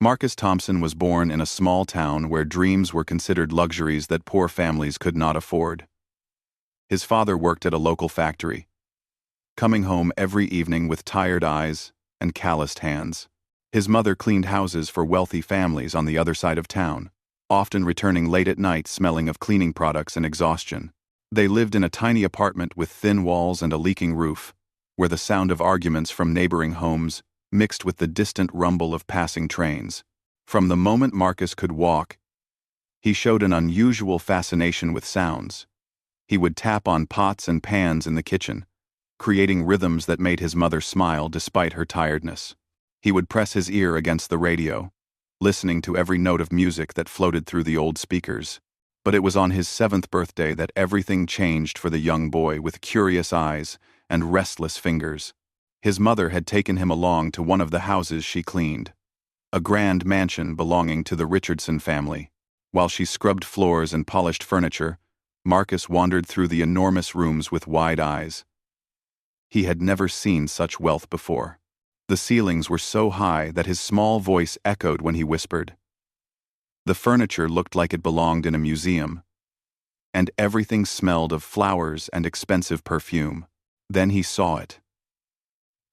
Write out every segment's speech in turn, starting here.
Marcus Thompson was born in a small town where dreams were considered luxuries that poor families could not afford. His father worked at a local factory, coming home every evening with tired eyes and calloused hands. His mother cleaned houses for wealthy families on the other side of town, often returning late at night smelling of cleaning products and exhaustion. They lived in a tiny apartment with thin walls and a leaking roof, where the sound of arguments from neighboring homes mixed with the distant rumble of passing trains. From the moment Marcus could walk, he showed an unusual fascination with sounds. He would tap on pots and pans in the kitchen, creating rhythms that made his mother smile despite her tiredness. He would press his ear against the radio, listening to every note of music that floated through the old speakers. But it was on his 7th birthday that everything changed for the young boy with curious eyes and restless fingers. His mother had taken him along to one of the houses she cleaned, a grand mansion belonging to the Richardson family. While she scrubbed floors and polished furniture, Marcus wandered through the enormous rooms with wide eyes. He had never seen such wealth before. The ceilings were so high that his small voice echoed when he whispered. The furniture looked like it belonged in a museum, and everything smelled of flowers and expensive perfume. Then he saw it.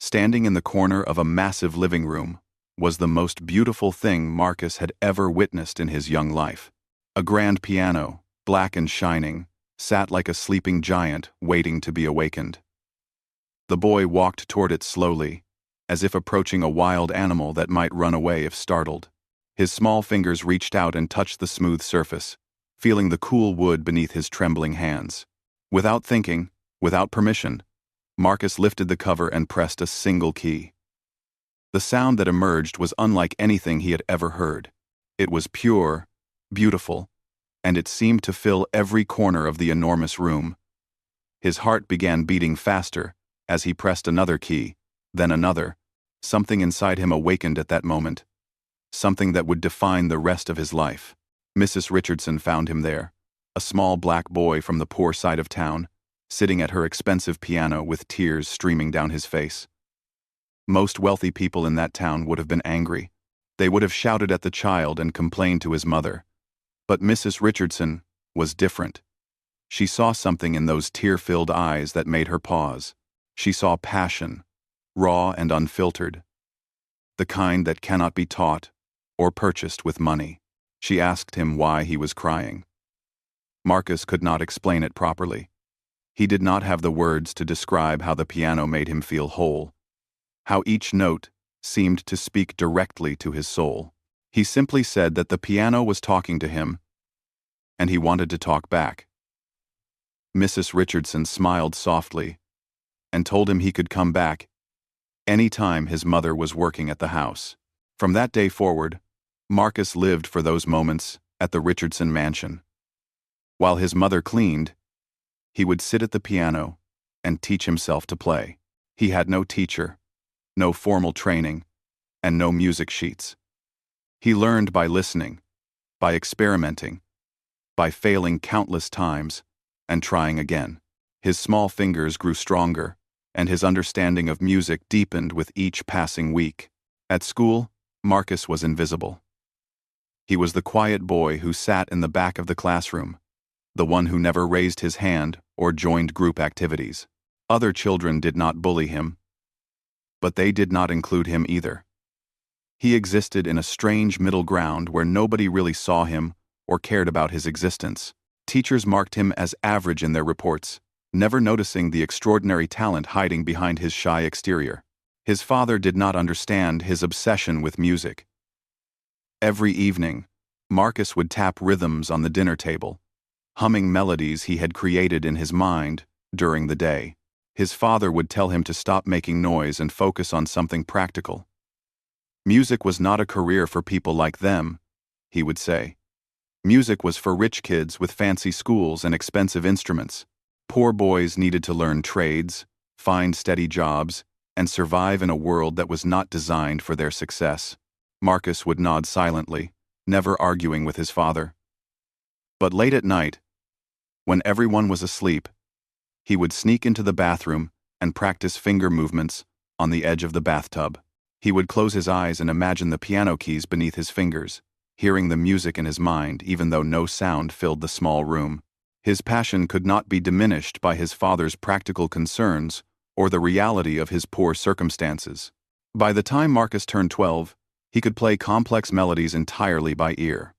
Standing in the corner of a massive living room was the most beautiful thing Marcus had ever witnessed in his young life. A grand piano, black and shining, sat like a sleeping giant waiting to be awakened. The boy walked toward it slowly, as if approaching a wild animal that might run away if startled. His small fingers reached out and touched the smooth surface, feeling the cool wood beneath his trembling hands. Without thinking, without permission, Marcus lifted the cover and pressed a single key. The sound that emerged was unlike anything he had ever heard. It was pure, beautiful, and it seemed to fill every corner of the enormous room. His heart began beating faster as he pressed another key, then another. Something inside him awakened at that moment, something that would define the rest of his life. Mrs. Richardson found him there, a small black boy from the poor side of town, sitting at her expensive piano with tears streaming down his face. Most wealthy people in that town would have been angry. They would have shouted at the child and complained to his mother. But Mrs. Richardson was different. She saw something in those tear-filled eyes that made her pause. She saw passion, raw and unfiltered, the kind that cannot be taught or purchased with money. She asked him why he was crying. Marcus could not explain it properly. He did not have the words to describe how the piano made him feel whole, how each note seemed to speak directly to his soul. He simply said that the piano was talking to him, and he wanted to talk back. Mrs. Richardson smiled softly and told him he could come back any time his mother was working at the house. From that day forward, Marcus lived for those moments at the Richardson mansion. While his mother cleaned, he would sit at the piano and teach himself to play. He had no teacher, no formal training, and no music sheets. He learned by listening, by experimenting, by failing countless times and trying again. His small fingers grew stronger, and his understanding of music deepened with each passing week. At school, Marcus was invisible. He was the quiet boy who sat in the back of the classroom, the one who never raised his hand or joined group activities. Other children did not bully him, but they did not include him either. He existed in a strange middle ground where nobody really saw him or cared about his existence. Teachers marked him as average in their reports, never noticing the extraordinary talent hiding behind his shy exterior. His father did not understand his obsession with music. Every evening, Marcus would tap rhythms on the dinner table, humming melodies he had created in his mind during the day. His father would tell him to stop making noise and focus on something practical. Music was not a career for people like them, he would say. Music was for rich kids with fancy schools and expensive instruments. Poor boys needed to learn trades, find steady jobs, and survive in a world that was not designed for their success. Marcus would nod silently, never arguing with his father. But late at night, when everyone was asleep, he would sneak into the bathroom and practice finger movements on the edge of the bathtub. He would close his eyes and imagine the piano keys beneath his fingers, hearing the music in his mind even though no sound filled the small room. His passion could not be diminished by his father's practical concerns or the reality of his poor circumstances. By the time Marcus turned 12, he could play complex melodies entirely by ear.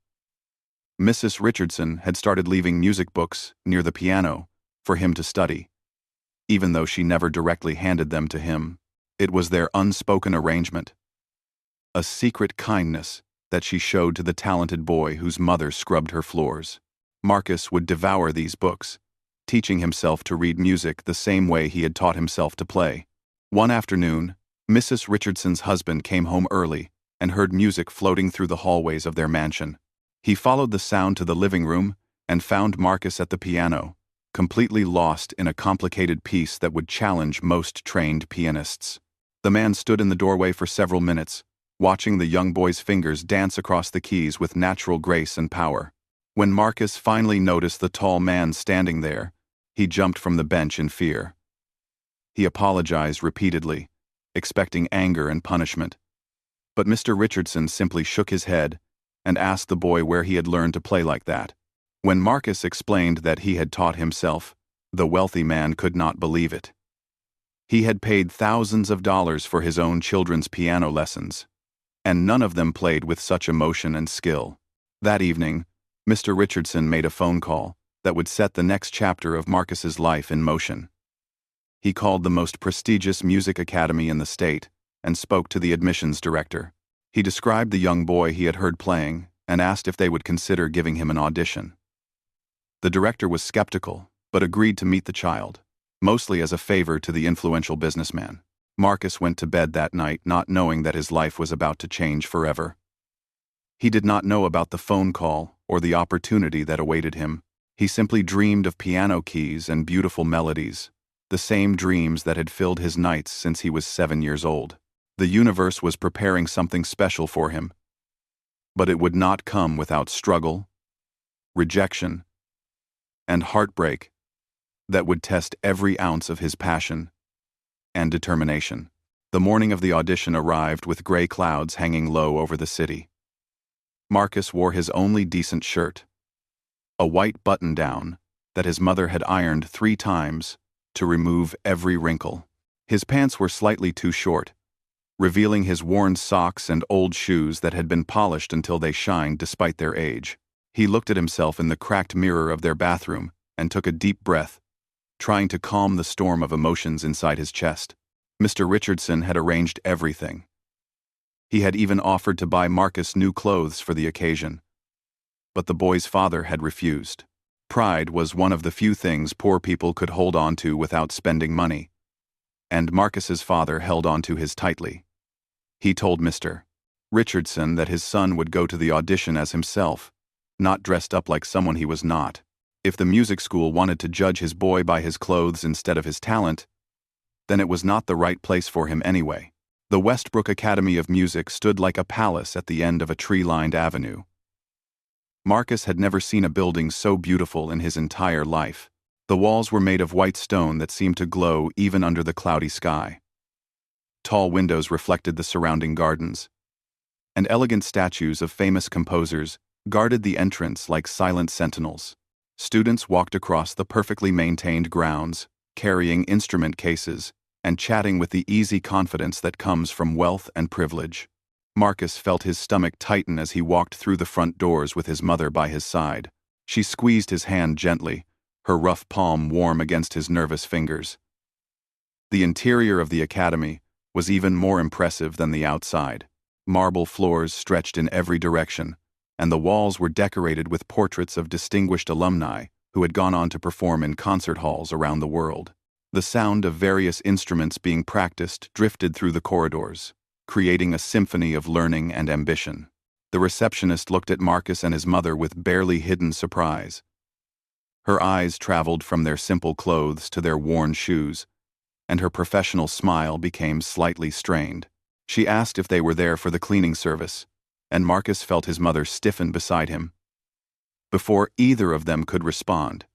Mrs. Richardson had started leaving music books near the piano for him to study. Even though she never directly handed them to him, it was their unspoken arrangement. A secret kindness that she showed to the talented boy whose mother scrubbed her floors. Marcus would devour these books, teaching himself to read music the same way he had taught himself to play. One afternoon, Mrs. Richardson's husband came home early and heard music floating through the hallways of their mansion. He followed the sound to the living room and found Marcus at the piano, completely lost in a complicated piece that would challenge most trained pianists. The man stood in the doorway for several minutes, watching the young boy's fingers dance across the keys with natural grace and power. When Marcus finally noticed the tall man standing there, he jumped from the bench in fear. He apologized repeatedly, expecting anger and punishment. But Mr. Richardson simply shook his head and asked the boy where he had learned to play like that. When Marcus explained that he had taught himself, the wealthy man could not believe it. He had paid thousands of dollars for his own children's piano lessons, and none of them played with such emotion and skill. That evening, Mr. Richardson made a phone call that would set the next chapter of Marcus's life in motion. He called the most prestigious music academy in the state and spoke to the admissions director. He described the young boy he had heard playing and asked if they would consider giving him an audition. The director was skeptical, but agreed to meet the child, mostly as a favor to the influential businessman. Marcus went to bed that night not knowing that his life was about to change forever. He did not know about the phone call or the opportunity that awaited him. He simply dreamed of piano keys and beautiful melodies, the same dreams that had filled his nights since he was 7 years old. The universe was preparing something special for him, but it would not come without struggle, rejection, and heartbreak that would test every ounce of his passion and determination. The morning of the audition arrived with gray clouds hanging low over the city. Marcus wore his only decent shirt, a white button-down that his mother had ironed 3 times to remove every wrinkle. His pants were slightly too short, revealing his worn socks and old shoes that had been polished until they shined despite their age. He looked at himself in the cracked mirror of their bathroom and took a deep breath, trying to calm the storm of emotions inside his chest. Mr. Richardson had arranged everything. He had even offered to buy Marcus new clothes for the occasion, but the boy's father had refused. Pride was one of the few things poor people could hold on to without spending money, and Marcus's father held on to his tightly. He told Mr. Richardson that his son would go to the audition as himself, not dressed up like someone he was not. If the music school wanted to judge his boy by his clothes instead of his talent, then it was not the right place for him anyway. The Westbrook Academy of Music stood like a palace at the end of a tree-lined avenue. Marcus had never seen a building so beautiful in his entire life. The walls were made of white stone that seemed to glow even under the cloudy sky. Tall windows reflected the surrounding gardens, and elegant statues of famous composers guarded the entrance like silent sentinels. Students walked across the perfectly maintained grounds, carrying instrument cases and chatting with the easy confidence that comes from wealth and privilege. Marcus felt his stomach tighten as he walked through the front doors with his mother by his side. She squeezed his hand gently, her rough palm warm against his nervous fingers. The interior of the academy was even more impressive than the outside. Marble floors stretched in every direction, and the walls were decorated with portraits of distinguished alumni who had gone on to perform in concert halls around the world. The sound of various instruments being practiced drifted through the corridors, creating a symphony of learning and ambition. The receptionist looked at Marcus and his mother with barely hidden surprise. Her eyes traveled from their simple clothes to their worn shoes, and her professional smile became slightly strained. She asked if they were there for the cleaning service, and Marcus felt his mother stiffen beside him. Before either of them could respond,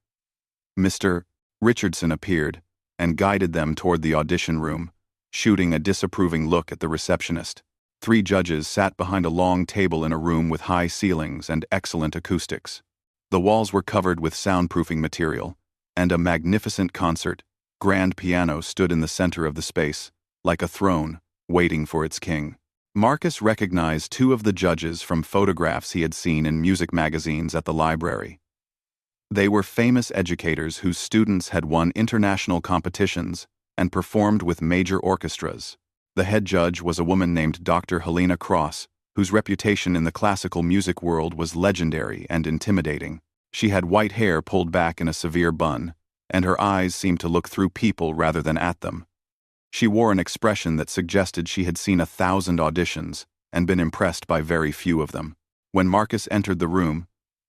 Mr. Richardson appeared and guided them toward the audition room, shooting a disapproving look at the receptionist. 3 judges sat behind a long table in a room with high ceilings and excellent acoustics. The walls were covered with soundproofing material, and a magnificent grand piano stood in the center of the space, like a throne, waiting for its king. Marcus recognized 2 of the judges from photographs he had seen in music magazines at the library. They were famous educators whose students had won international competitions and performed with major orchestras. The head judge was a woman named Dr. Helena Cross, whose reputation in the classical music world was legendary and intimidating. She had white hair pulled back in a severe bun, and her eyes seemed to look through people rather than at them. She wore an expression that suggested she had seen 1,000 auditions and been impressed by very few of them. When Marcus entered the room,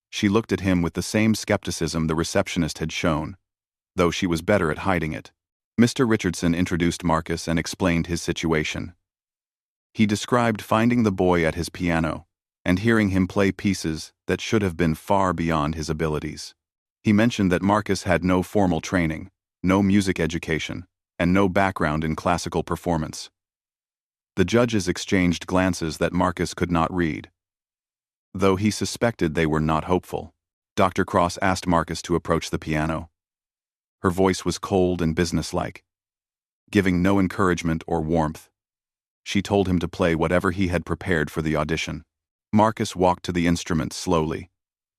she looked at him with the same skepticism the receptionist had shown, though she was better at hiding it. Mr. Richardson introduced Marcus and explained his situation. He described finding the boy at his piano and hearing him play pieces that should have been far beyond his abilities. He mentioned that Marcus had no formal training, no music education, and no background in classical performance. The judges exchanged glances that Marcus could not read, though he suspected they were not hopeful. Dr. Cross asked Marcus to approach the piano. Her voice was cold and businesslike, giving no encouragement or warmth. She told him to play whatever he had prepared for the audition. Marcus walked to the instrument slowly,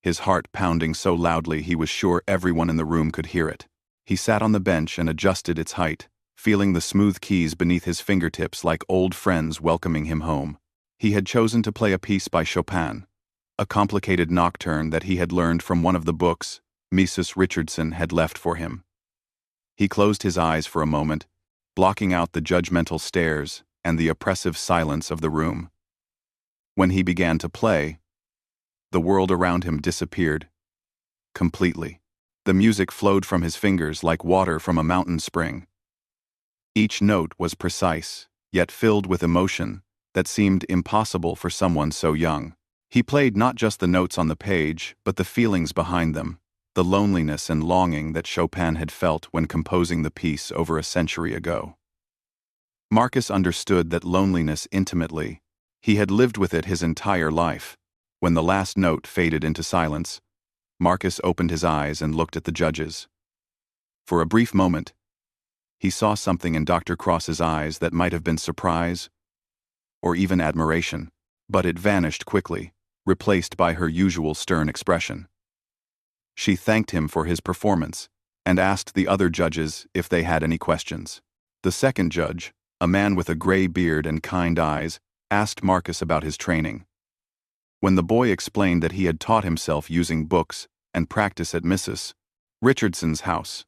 his heart pounding so loudly he was sure everyone in the room could hear it. He sat on the bench and adjusted its height, feeling the smooth keys beneath his fingertips like old friends welcoming him home. He had chosen to play a piece by Chopin, a complicated nocturne that he had learned from one of the books Mrs. Richardson had left for him. He closed his eyes for a moment, blocking out the judgmental stares and the oppressive silence of the room. When he began to play, the world around him disappeared completely. The music flowed from his fingers like water from a mountain spring. Each note was precise, yet filled with emotion that seemed impossible for someone so young. He played not just the notes on the page, but the feelings behind them, the loneliness and longing that Chopin had felt when composing the piece over a century ago. Marcus understood that loneliness intimately. He had lived with it his entire life. When the last note faded into silence, Marcus opened his eyes and looked at the judges. For a brief moment, he saw something in Dr. Cross's eyes that might have been surprise or even admiration, but it vanished quickly, replaced by her usual stern expression. She thanked him for his performance and asked the other judges if they had any questions. The second judge, a man with a gray beard and kind eyes, asked Marcus about his training. When the boy explained that he had taught himself using books and practice at Mrs. Richardson's house,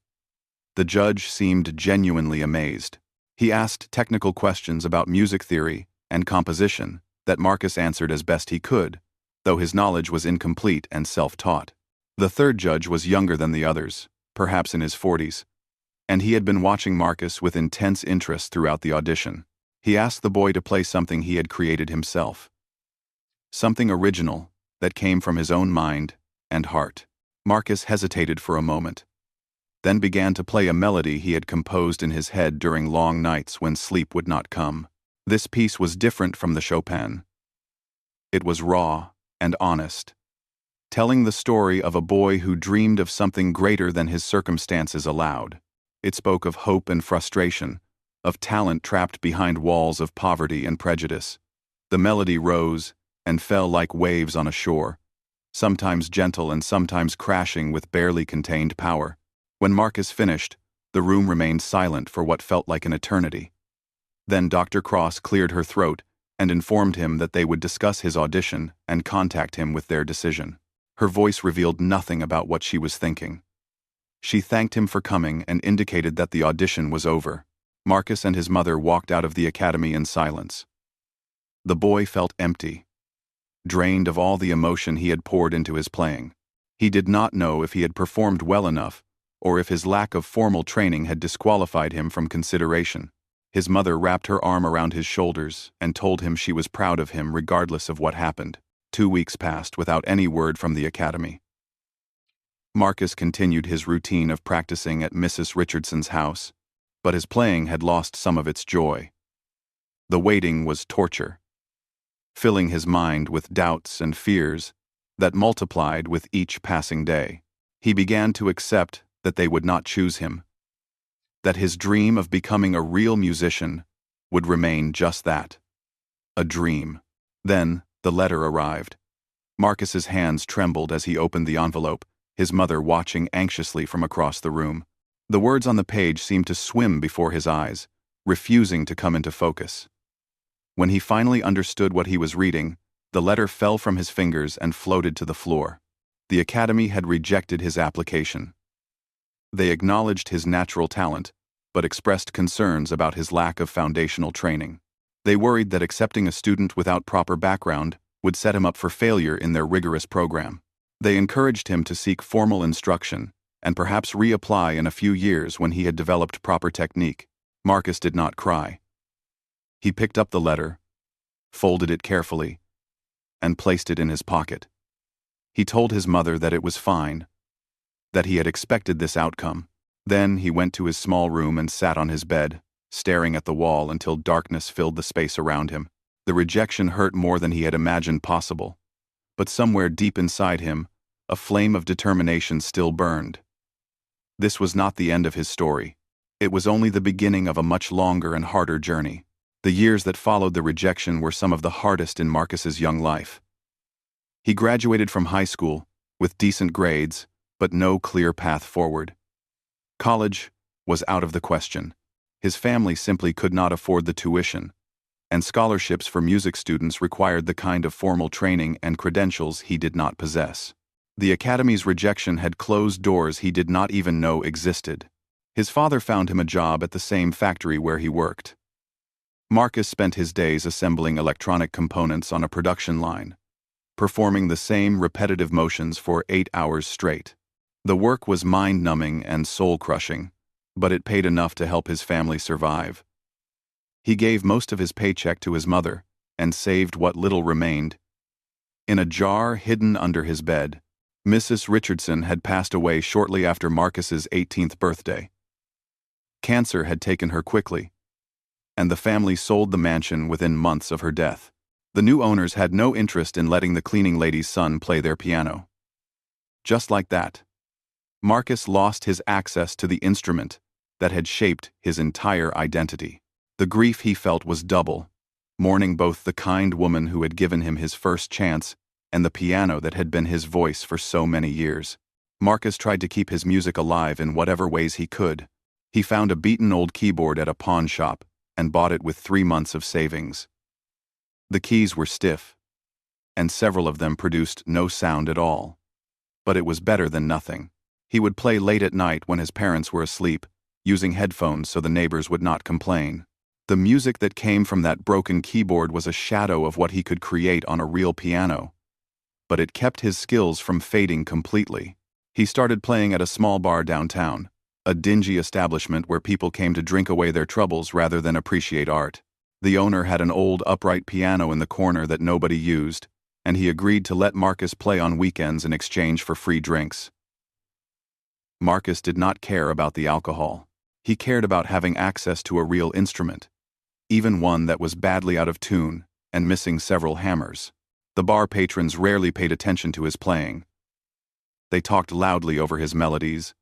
the judge seemed genuinely amazed. He asked technical questions about music theory and composition that Marcus answered as best he could, though his knowledge was incomplete and self-taught. The third judge was younger than the others, perhaps in his 40s, and he had been watching Marcus with intense interest throughout the audition. He asked the boy to play something he had created himself, something original that came from his own mind and heart. Marcus hesitated for a moment, then began to play a melody he had composed in his head during long nights when sleep would not come. This piece was different from the Chopin. It was raw and honest, telling the story of a boy who dreamed of something greater than his circumstances allowed. It spoke of hope and frustration, of talent trapped behind walls of poverty and prejudice. The melody rose and fell like waves on a shore, sometimes gentle and sometimes crashing with barely contained power. When Marcus finished, the room remained silent for what felt like an eternity. Then Dr. Cross cleared her throat and informed him that they would discuss his audition and contact him with their decision. Her voice revealed nothing about what she was thinking. She thanked him for coming and indicated that the audition was over. Marcus and his mother walked out of the academy in silence. The boy felt empty, drained of all the emotion he had poured into his playing. He did not know if he had performed well enough or if his lack of formal training had disqualified him from consideration. His mother wrapped her arm around his shoulders and told him she was proud of him regardless of what happened. 2 weeks passed without any word from the academy. Marcus continued his routine of practicing at Mrs. Richardson's house, but his playing had lost some of its joy. The waiting was torture, filling his mind with doubts and fears that multiplied with each passing day. He began to accept that they would not choose him, that his dream of becoming a real musician would remain just that, a dream. Then the letter arrived. Marcus's hands trembled as he opened the envelope, his mother watching anxiously from across the room. The words on the page seemed to swim before his eyes, refusing to come into focus. When he finally understood what he was reading, the letter fell from his fingers and floated to the floor. The academy had rejected his application. They acknowledged his natural talent, but expressed concerns about his lack of foundational training. They worried that accepting a student without proper background would set him up for failure in their rigorous program. They encouraged him to seek formal instruction and perhaps reapply in a few years when he had developed proper technique. Marcus did not cry. He picked up the letter, folded it carefully, and placed it in his pocket. He told his mother that it was fine, that he had expected this outcome. Then he went to his small room and sat on his bed, staring at the wall until darkness filled the space around him. The rejection hurt more than he had imagined possible, but somewhere deep inside him, a flame of determination still burned. This was not the end of his story. It was only the beginning of a much longer and harder journey. The years that followed the rejection were some of the hardest in Marcus's young life. He graduated from high school with decent grades, but no clear path forward. College was out of the question. His family simply could not afford the tuition, and scholarships for music students required the kind of formal training and credentials he did not possess. The academy's rejection had closed doors he did not even know existed. His father found him a job at the same factory where he worked. Marcus spent his days assembling electronic components on a production line, performing the same repetitive motions for 8 hours straight. The work was mind-numbing and soul-crushing, but it paid enough to help his family survive. He gave most of his paycheck to his mother and saved what little remained. In a jar hidden under his bed, Mrs. Richardson had passed away shortly after Marcus's 18th birthday. Cancer had taken her quickly, and the family sold the mansion within months of her death. The new owners had no interest in letting the cleaning lady's son play their piano. Just like that, Marcus lost his access to the instrument that had shaped his entire identity. The grief he felt was double, mourning both the kind woman who had given him his first chance and the piano that had been his voice for so many years. Marcus tried to keep his music alive in whatever ways he could. He found a beaten old keyboard at a pawn shop and bought it with 3 months of savings. The keys were stiff, and several of them produced no sound at all. But it was better than nothing. He would play late at night when his parents were asleep, using headphones so the neighbors would not complain. The music that came from that broken keyboard was a shadow of what he could create on a real piano, but it kept his skills from fading completely. He started playing at a small bar downtown, a dingy establishment where people came to drink away their troubles rather than appreciate art. The owner had an old upright piano in the corner that nobody used, and he agreed to let Marcus play on weekends in exchange for free drinks. Marcus did not care about the alcohol. He cared about having access to a real instrument, even one that was badly out of tune and missing several hammers. The bar patrons rarely paid attention to his playing. They talked loudly over his melodies,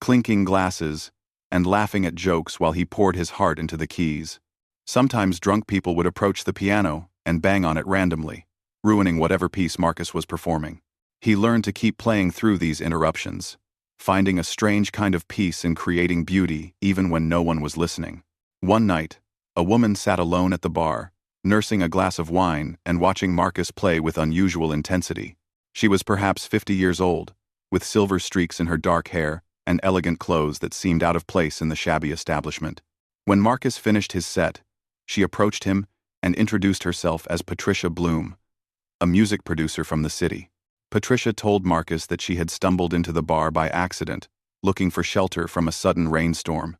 clinking glasses and laughing at jokes while he poured his heart into the keys. Sometimes drunk people would approach the piano and bang on it randomly, ruining whatever piece Marcus was performing. He learned to keep playing through these interruptions, finding a strange kind of peace in creating beauty even when no one was listening. One night, a woman sat alone at the bar, nursing a glass of wine and watching Marcus play with unusual intensity. She was perhaps 50 years old, with silver streaks in her dark hair and elegant clothes that seemed out of place in the shabby establishment. When Marcus finished his set, she approached him and introduced herself as Patricia Bloom, a music producer from the city. Patricia told Marcus that she had stumbled into the bar by accident, looking for shelter from a sudden rainstorm.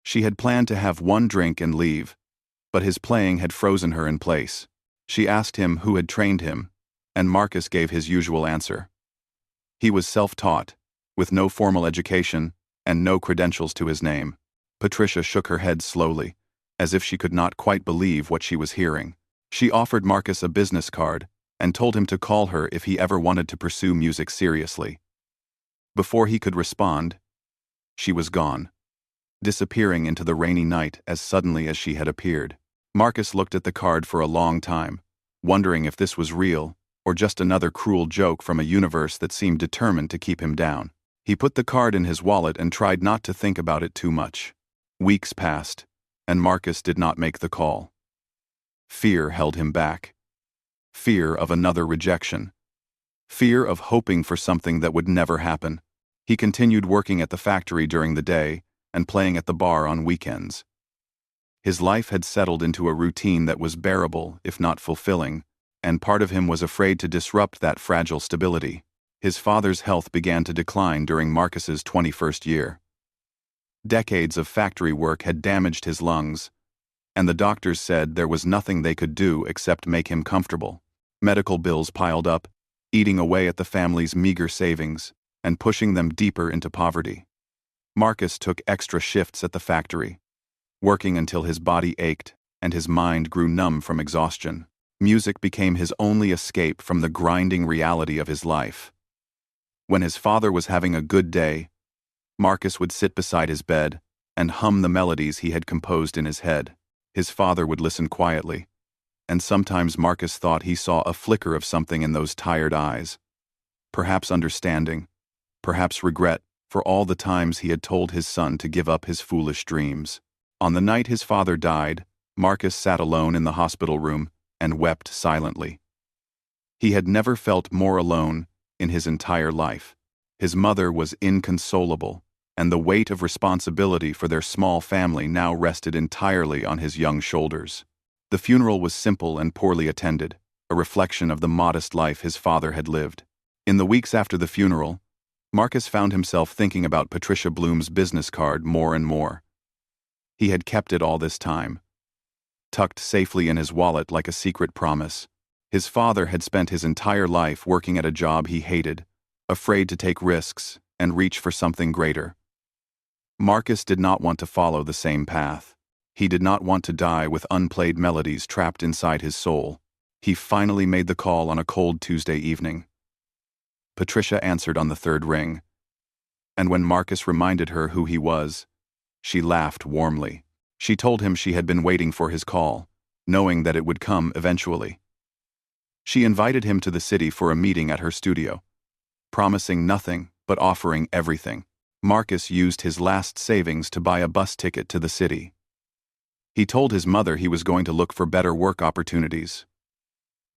She had planned to have one drink and leave, but his playing had frozen her in place. She asked him who had trained him, and Marcus gave his usual answer. He was self-taught, with no formal education and no credentials to his name. Patricia shook her head slowly, as if she could not quite believe what she was hearing. She offered Marcus a business card and told him to call her if he ever wanted to pursue music seriously. Before he could respond, she was gone, disappearing into the rainy night as suddenly as she had appeared. Marcus looked at the card for a long time, wondering if this was real or just another cruel joke from a universe that seemed determined to keep him down. He put the card in his wallet and tried not to think about it too much. Weeks passed, and Marcus did not make the call. Fear held him back. Fear of another rejection. Fear of hoping for something that would never happen. He continued working at the factory during the day and playing at the bar on weekends. His life had settled into a routine that was bearable, if not fulfilling, and part of him was afraid to disrupt that fragile stability. His father's health began to decline during Marcus's 21st year. Decades of factory work had damaged his lungs, and the doctors said there was nothing they could do except make him comfortable. Medical bills piled up, eating away at the family's meager savings and pushing them deeper into poverty. Marcus took extra shifts at the factory, working until his body ached and his mind grew numb from exhaustion. Music became his only escape from the grinding reality of his life. When his father was having a good day, Marcus would sit beside his bed and hum the melodies he had composed in his head. His father would listen quietly, and sometimes Marcus thought he saw a flicker of something in those tired eyes. Perhaps understanding, perhaps regret for all the times he had told his son to give up his foolish dreams. On the night his father died, Marcus sat alone in the hospital room and wept silently. He had never felt more alone in his entire life. His mother was inconsolable, and the weight of responsibility for their small family now rested entirely on his young shoulders. The funeral was simple and poorly attended, a reflection of the modest life his father had lived. In the weeks after the funeral, Marcus found himself thinking about Patricia Bloom's business card more and more. He had kept it all this time, tucked safely in his wallet like a secret promise. His father had spent his entire life working at a job he hated, afraid to take risks and reach for something greater. Marcus did not want to follow the same path. He did not want to die with unplayed melodies trapped inside his soul. He finally made the call on a cold Tuesday evening. Patricia answered on the third ring, and when Marcus reminded her who he was, she laughed warmly. She told him she had been waiting for his call, knowing that it would come eventually. She invited him to the city for a meeting at her studio, promising nothing but offering everything. Marcus used his last savings to buy a bus ticket to the city. He told his mother he was going to look for better work opportunities,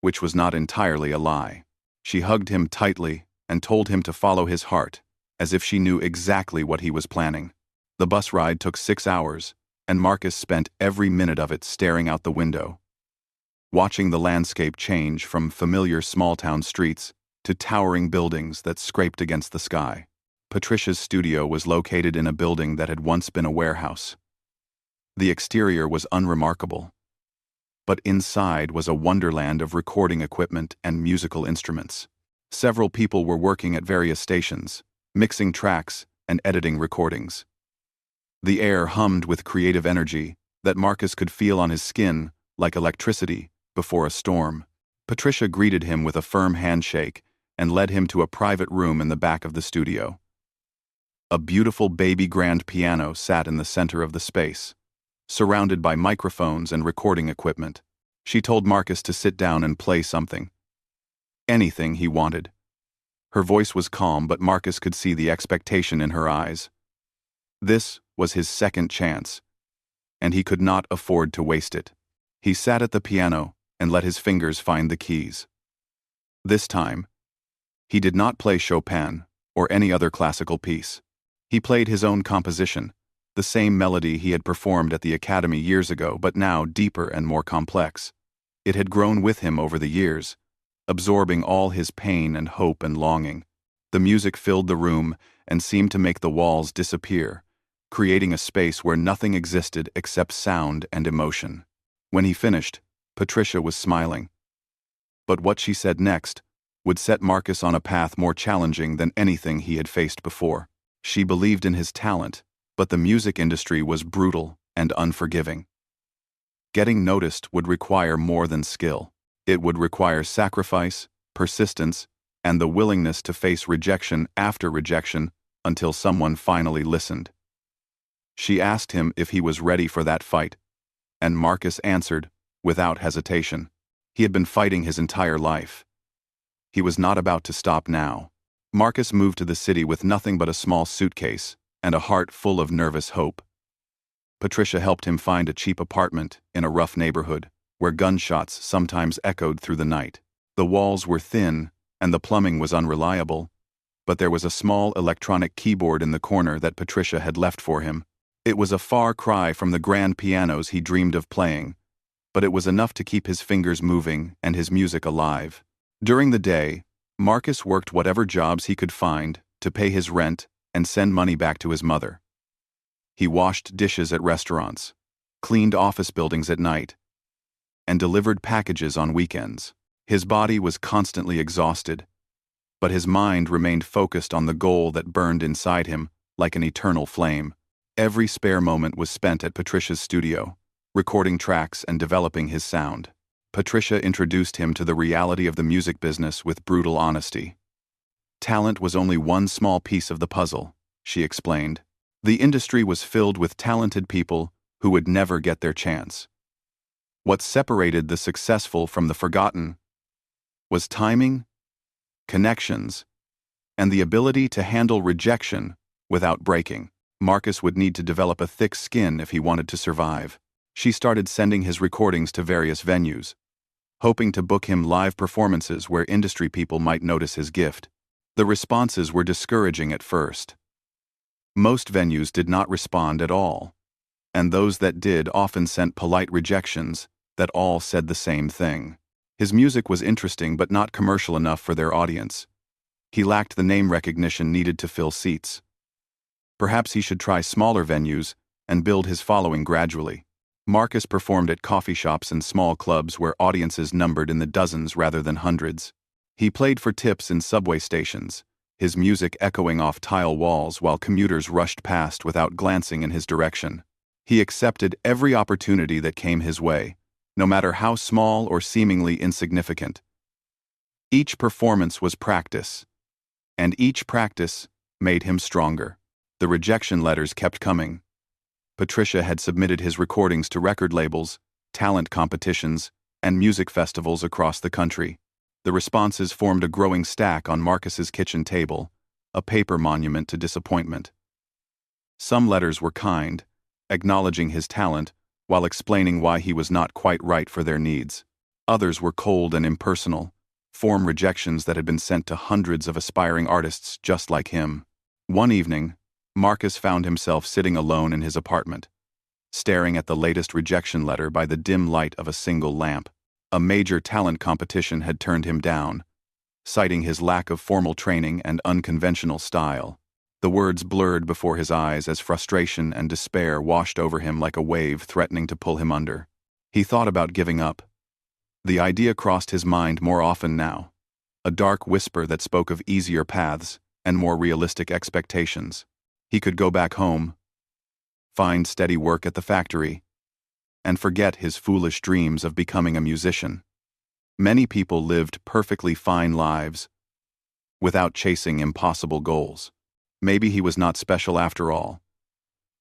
which was not entirely a lie. She hugged him tightly and told him to follow his heart, as if she knew exactly what he was planning. The bus ride took 6 hours, and Marcus spent every minute of it staring out the window, watching the landscape change from familiar small-town streets to towering buildings that scraped against the sky. Patricia's studio was located in a building that had once been a warehouse. The exterior was unremarkable, but inside was a wonderland of recording equipment and musical instruments. Several people were working at various stations, mixing tracks and editing recordings. The air hummed with creative energy that Marcus could feel on his skin like electricity before a storm. Patricia greeted him with a firm handshake and led him to a private room in the back of the studio. A beautiful baby grand piano sat in the center of the space, surrounded by microphones and recording equipment. She told Marcus to sit down and play something. Anything he wanted. Her voice was calm, but Marcus could see the expectation in her eyes. This was his second chance, and he could not afford to waste it. He sat at the piano and let his fingers find the keys. This time, he did not play Chopin or any other classical piece. He played his own composition, the same melody he had performed at the Academy years ago, but now deeper and more complex. It had grown with him over the years, absorbing all his pain and hope and longing. The music filled the room and seemed to make the walls disappear, creating a space where nothing existed except sound and emotion. When he finished, Patricia was smiling. But what she said next would set Marcus on a path more challenging than anything he had faced before. She believed in his talent, But the music industry was brutal and unforgiving. Getting noticed would require more than skill. It would require sacrifice, persistence, and the willingness to face rejection after rejection until someone finally listened. She asked him if he was ready for that fight, and Marcus answered, without hesitation. He had been fighting his entire life. He was not about to stop now. Marcus moved to the city with nothing but a small suitcase and a heart full of nervous hope. Patricia helped him find a cheap apartment in a rough neighborhood, where gunshots sometimes echoed through the night. The walls were thin, and the plumbing was unreliable, but there was a small electronic keyboard in the corner that Patricia had left for him. It was a far cry from the grand pianos he dreamed of playing, but it was enough to keep his fingers moving and his music alive. During the day, Marcus worked whatever jobs he could find to pay his rent and send money back to his mother. He washed dishes at restaurants, cleaned office buildings at night, and delivered packages on weekends. His body was constantly exhausted, but his mind remained focused on the goal that burned inside him like an eternal flame. Every spare moment was spent at Patricia's studio, recording tracks and developing his sound. Patricia introduced him to the reality of the music business with brutal honesty. Talent was only one small piece of the puzzle, she explained. The industry was filled with talented people who would never get their chance. What separated the successful from the forgotten was timing, connections, and the ability to handle rejection without breaking. Marcus would need to develop a thick skin if he wanted to survive. She started sending his recordings to various venues, hoping to book him live performances where industry people might notice his gift. The responses were discouraging at first. Most venues did not respond at all, and those that did often sent polite rejections that all said the same thing. His music was interesting but not commercial enough for their audience. He lacked the name recognition needed to fill seats. Perhaps he should try smaller venues and build his following gradually. Marcus performed at coffee shops and small clubs where audiences numbered in the dozens rather than hundreds. He played for tips in subway stations, his music echoing off tile walls while commuters rushed past without glancing in his direction. He accepted every opportunity that came his way, no matter how small or seemingly insignificant. Each performance was practice, and each practice made him stronger. The rejection letters kept coming. Patricia had submitted his recordings to record labels, talent competitions, and music festivals across the country. The responses formed a growing stack on Marcus's kitchen table, a paper monument to disappointment. Some letters were kind, acknowledging his talent while explaining why he was not quite right for their needs. Others were cold and impersonal, form rejections that had been sent to hundreds of aspiring artists just like him. One evening, Marcus found himself sitting alone in his apartment, staring at the latest rejection letter by the dim light of a single lamp. A major talent competition had turned him down, citing his lack of formal training and unconventional style. The words blurred before his eyes as frustration and despair washed over him like a wave threatening to pull him under. He thought about giving up. The idea crossed his mind more often now, a dark whisper that spoke of easier paths and more realistic expectations. He could go back home, find steady work at the factory, and forget his foolish dreams of becoming a musician. Many people lived perfectly fine lives without chasing impossible goals. Maybe he was not special after all.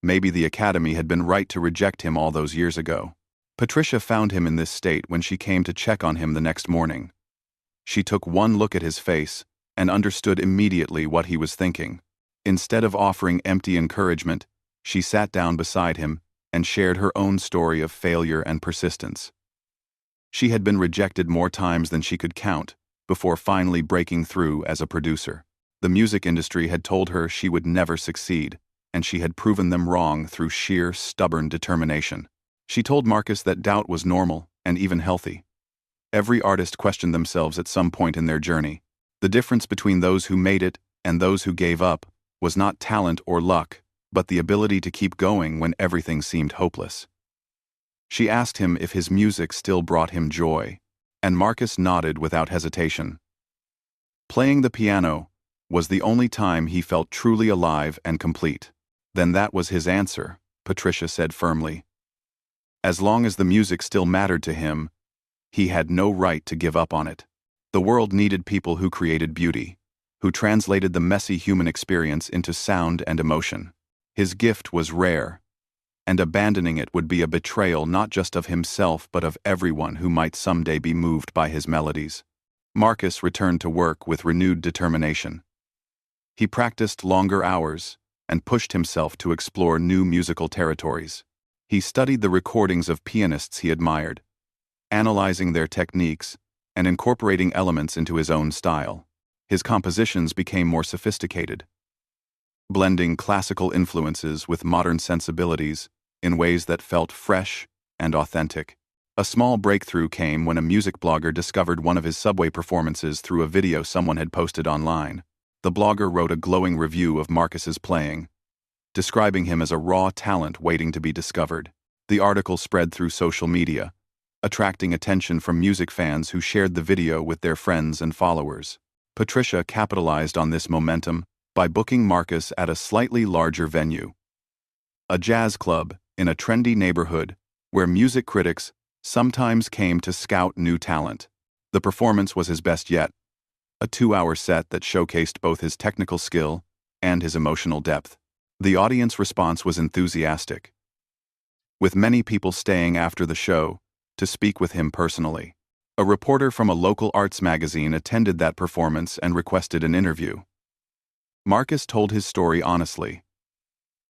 Maybe the academy had been right to reject him all those years ago. Patricia found him in this state when she came to check on him the next morning. She took one look at his face and understood immediately what he was thinking. Instead of offering empty encouragement, she sat down beside him and shared her own story of failure and persistence. She had been rejected more times than she could count before finally breaking through as a producer. The music industry had told her she would never succeed, and she had proven them wrong through sheer, stubborn determination. She told Marcus that doubt was normal and even healthy. Every artist questioned themselves at some point in their journey. The difference between those who made it and those who gave up was not talent or luck, but the ability to keep going when everything seemed hopeless. She asked him if his music still brought him joy, and Marcus nodded without hesitation. Playing the piano was the only time he felt truly alive and complete. Then that was his answer, Patricia said firmly. As long as the music still mattered to him, he had no right to give up on it. The world needed people who created beauty, who translated the messy human experience into sound and emotion. His gift was rare, and abandoning it would be a betrayal not just of himself but of everyone who might someday be moved by his melodies. Marcus returned to work with renewed determination. He practiced longer hours and pushed himself to explore new musical territories. He studied the recordings of pianists he admired, analyzing their techniques and incorporating elements into his own style. His compositions became more sophisticated, blending classical influences with modern sensibilities in ways that felt fresh and authentic. A small breakthrough came when a music blogger discovered one of his subway performances through a video someone had posted online. The blogger wrote a glowing review of Marcus's playing, describing him as a raw talent waiting to be discovered. The article spread through social media, attracting attention from music fans who shared the video with their friends and followers. Patricia capitalized on this momentum by booking Marcus at a slightly larger venue, a jazz club in a trendy neighborhood where music critics sometimes came to scout new talent. The performance was his best yet, a 2-hour set that showcased both his technical skill and his emotional depth. The audience response was enthusiastic, with many people staying after the show to speak with him personally. A reporter from a local arts magazine attended that performance and requested an interview. Marcus told his story honestly,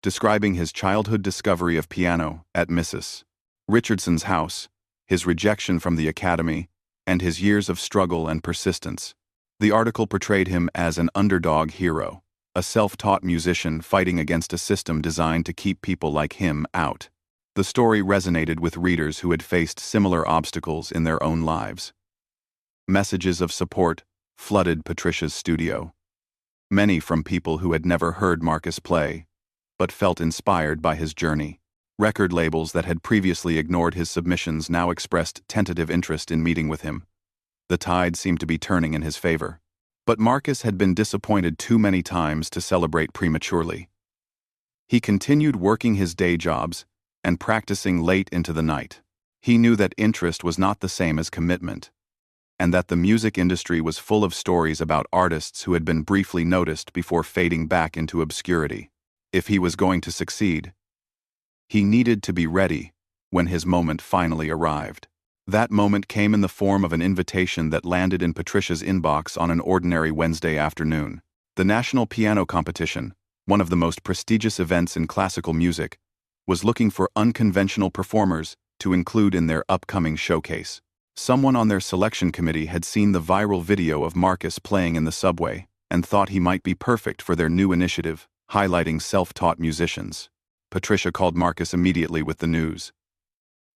describing his childhood discovery of piano at Mrs. Richardson's house, his rejection from the academy, and his years of struggle and persistence. The article portrayed him as an underdog hero, a self-taught musician fighting against a system designed to keep people like him out. The story resonated with readers who had faced similar obstacles in their own lives. Messages of support flooded Patricia's studio, many from people who had never heard Marcus play, but felt inspired by his journey. Record labels that had previously ignored his submissions now expressed tentative interest in meeting with him. The tide seemed to be turning in his favor. But Marcus had been disappointed too many times to celebrate prematurely. He continued working his day jobs and practicing late into the night. He knew that interest was not the same as commitment, and that the music industry was full of stories about artists who had been briefly noticed before fading back into obscurity. If he was going to succeed, he needed to be ready when his moment finally arrived. That moment came in the form of an invitation that landed in Patricia's inbox on an ordinary Wednesday afternoon. The National Piano Competition, one of the most prestigious events in classical music, was looking for unconventional performers to include in their upcoming showcase. Someone on their selection committee had seen the viral video of Marcus playing in the subway and thought he might be perfect for their new initiative, highlighting self-taught musicians. Patricia called Marcus immediately with the news.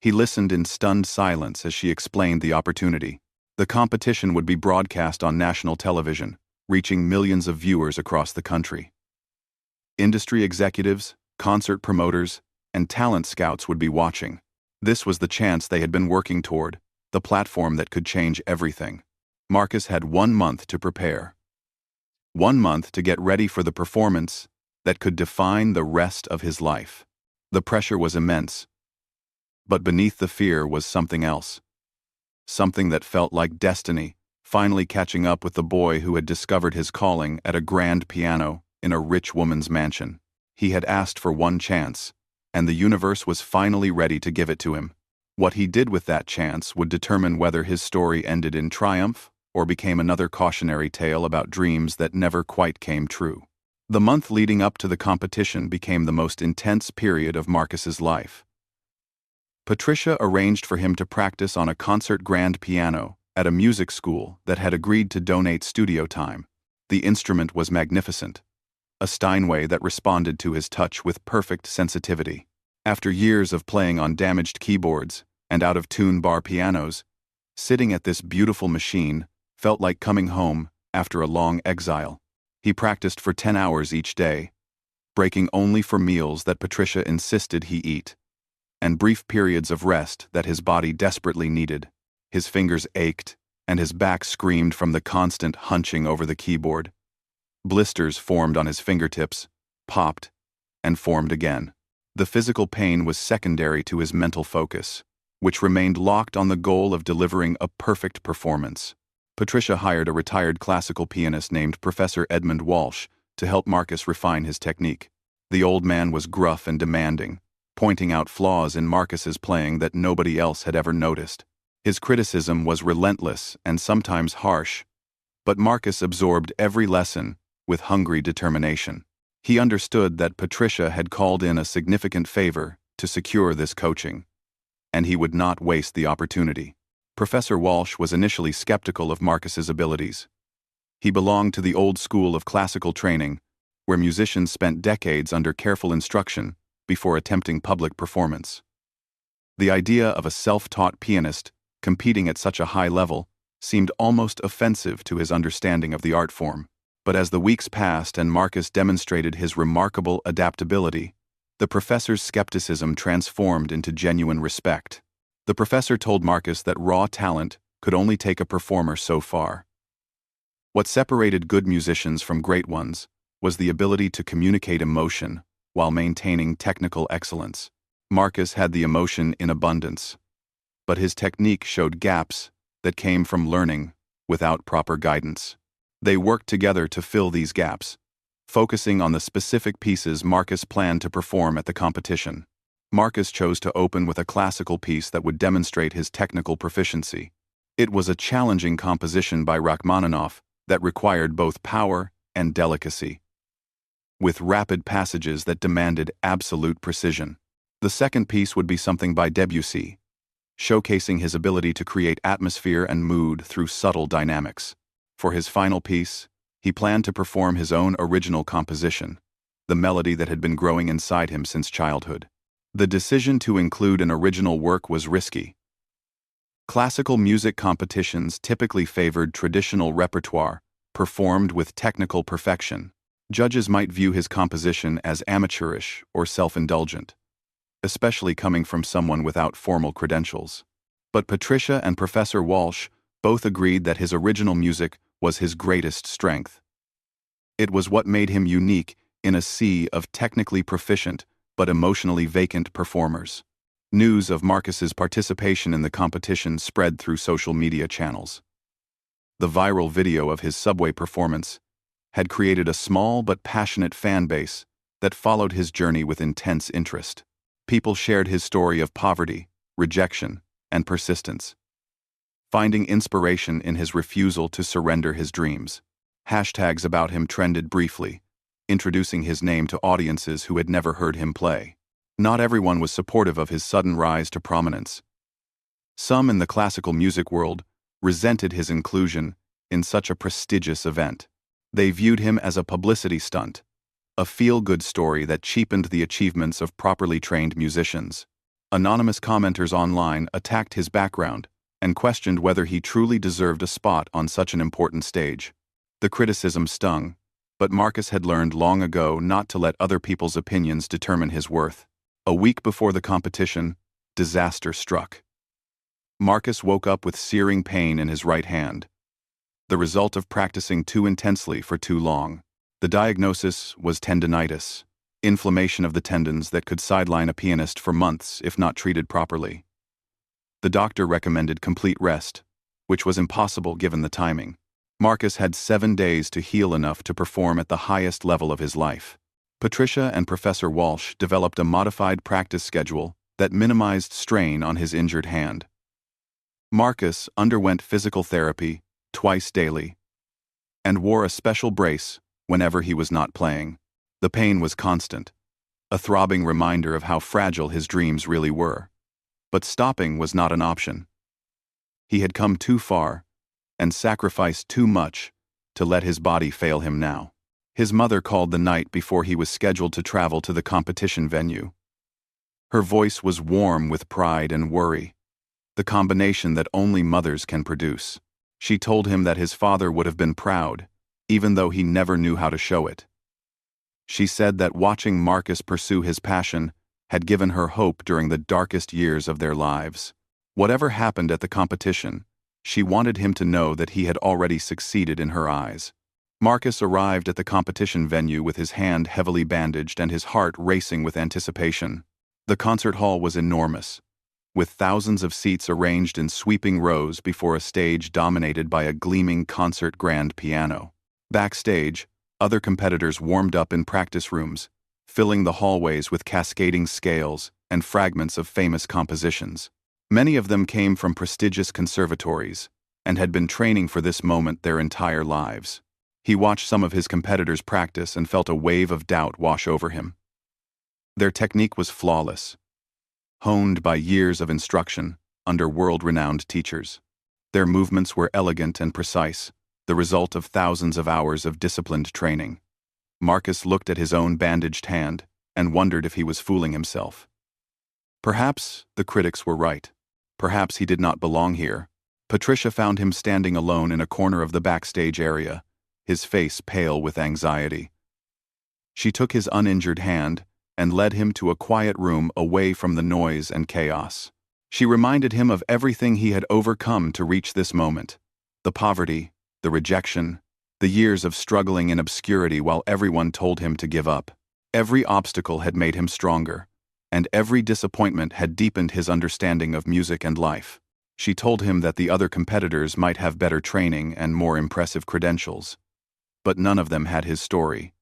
He listened in stunned silence as she explained the opportunity. The competition would be broadcast on national television, reaching millions of viewers across the country. Industry executives, concert promoters, and talent scouts would be watching. This was the chance they had been working toward, the platform that could change everything. Marcus had 1 month to prepare. 1 month to get ready for the performance that could define the rest of his life. The pressure was immense, but beneath the fear was something else. Something that felt like destiny, finally catching up with the boy who had discovered his calling at a grand piano in a rich woman's mansion. He had asked for one chance, and the universe was finally ready to give it to him. What he did with that chance would determine whether his story ended in triumph or became another cautionary tale about dreams that never quite came true. The month leading up to the competition became the most intense period of Marcus's life. Patricia arranged for him to practice on a concert grand piano at a music school that had agreed to donate studio time. The instrument was magnificent, a Steinway that responded to his touch with perfect sensitivity. After years of playing on damaged keyboards and out-of-tune bar pianos, sitting at this beautiful machine felt like coming home after a long exile. He practiced for 10 hours each day, breaking only for meals that Patricia insisted he eat, and brief periods of rest that his body desperately needed. His fingers ached, and his back screamed from the constant hunching over the keyboard. Blisters formed on his fingertips, popped, and formed again. The physical pain was secondary to his mental focus, which remained locked on the goal of delivering a perfect performance. Patricia hired a retired classical pianist named Professor Edmund Walsh to help Marcus refine his technique. The old man was gruff and demanding, pointing out flaws in Marcus's playing that nobody else had ever noticed. His criticism was relentless and sometimes harsh, but Marcus absorbed every lesson with hungry determination. He understood that Patricia had called in a significant favor to secure this coaching, and he would not waste the opportunity. Professor Walsh was initially skeptical of Marcus's abilities. He belonged to the old school of classical training, where musicians spent decades under careful instruction before attempting public performance. The idea of a self-taught pianist competing at such a high level seemed almost offensive to his understanding of the art form. But as the weeks passed and Marcus demonstrated his remarkable adaptability, the professor's skepticism transformed into genuine respect. The professor told Marcus that raw talent could only take a performer so far. What separated good musicians from great ones was the ability to communicate emotion while maintaining technical excellence. Marcus had the emotion in abundance, but his technique showed gaps that came from learning without proper guidance. They worked together to fill these gaps, focusing on the specific pieces Marcus planned to perform at the competition. Marcus chose to open with a classical piece that would demonstrate his technical proficiency. It was a challenging composition by Rachmaninoff that required both power and delicacy, with rapid passages that demanded absolute precision. The second piece would be something by Debussy, showcasing his ability to create atmosphere and mood through subtle dynamics. For his final piece, he planned to perform his own original composition, the melody that had been growing inside him since childhood. The decision to include an original work was risky. Classical music competitions typically favored traditional repertoire, performed with technical perfection. Judges might view his composition as amateurish or self-indulgent, especially coming from someone without formal credentials. But Patricia and Professor Walsh both agreed that his original music was his greatest strength. It was what made him unique in a sea of technically proficient but emotionally vacant performers. News of Marcus's participation in the competition spread through social media channels. The viral video of his subway performance had created a small but passionate fan base that followed his journey with intense interest. People shared his story of poverty, rejection, and persistence, finding inspiration in his refusal to surrender his dreams. Hashtags about him trended briefly, introducing his name to audiences who had never heard him play. Not everyone was supportive of his sudden rise to prominence. Some in the classical music world resented his inclusion in such a prestigious event. They viewed him as a publicity stunt, a feel-good story that cheapened the achievements of properly trained musicians. Anonymous commenters online attacked his background and questioned whether he truly deserved a spot on such an important stage. The criticism stung, but Marcus had learned long ago not to let other people's opinions determine his worth. A week before the competition, disaster struck. Marcus woke up with searing pain in his right hand, the result of practicing too intensely for too long. The diagnosis was tendinitis, inflammation of the tendons that could sideline a pianist for months if not treated properly. The doctor recommended complete rest, which was impossible given the timing. Marcus had 7 days to heal enough to perform at the highest level of his life. Patricia and Professor Walsh developed a modified practice schedule that minimized strain on his injured hand. Marcus underwent physical therapy twice daily and wore a special brace whenever he was not playing. The pain was constant, a throbbing reminder of how fragile his dreams really were. But stopping was not an option. He had come too far and sacrificed too much to let his body fail him now. His mother called the night before he was scheduled to travel to the competition venue. Her voice was warm with pride and worry, the combination that only mothers can produce. She told him that his father would have been proud, even though he never knew how to show it. She said that watching Marcus pursue his passion had given her hope during the darkest years of their lives. Whatever happened at the competition, she wanted him to know that he had already succeeded in her eyes. Marcus arrived at the competition venue with his hand heavily bandaged and his heart racing with anticipation. The concert hall was enormous, with thousands of seats arranged in sweeping rows before a stage dominated by a gleaming concert grand piano. Backstage, other competitors warmed up in practice rooms, filling the hallways with cascading scales and fragments of famous compositions. Many of them came from prestigious conservatories and had been training for this moment their entire lives. He watched some of his competitors practice and felt a wave of doubt wash over him. Their technique was flawless, honed by years of instruction under world-renowned teachers. Their movements were elegant and precise, the result of thousands of hours of disciplined training. Marcus looked at his own bandaged hand and wondered if he was fooling himself. Perhaps the critics were right. Perhaps he did not belong here. Patricia found him standing alone in a corner of the backstage area, his face pale with anxiety. She took his uninjured hand and led him to a quiet room away from the noise and chaos. She reminded him of everything he had overcome to reach this moment: the poverty, the rejection, the years of struggling in obscurity while everyone told him to give up. Every obstacle had made him stronger, and every disappointment had deepened his understanding of music and life. She told him that the other competitors might have better training and more impressive credentials, but none of them had his story,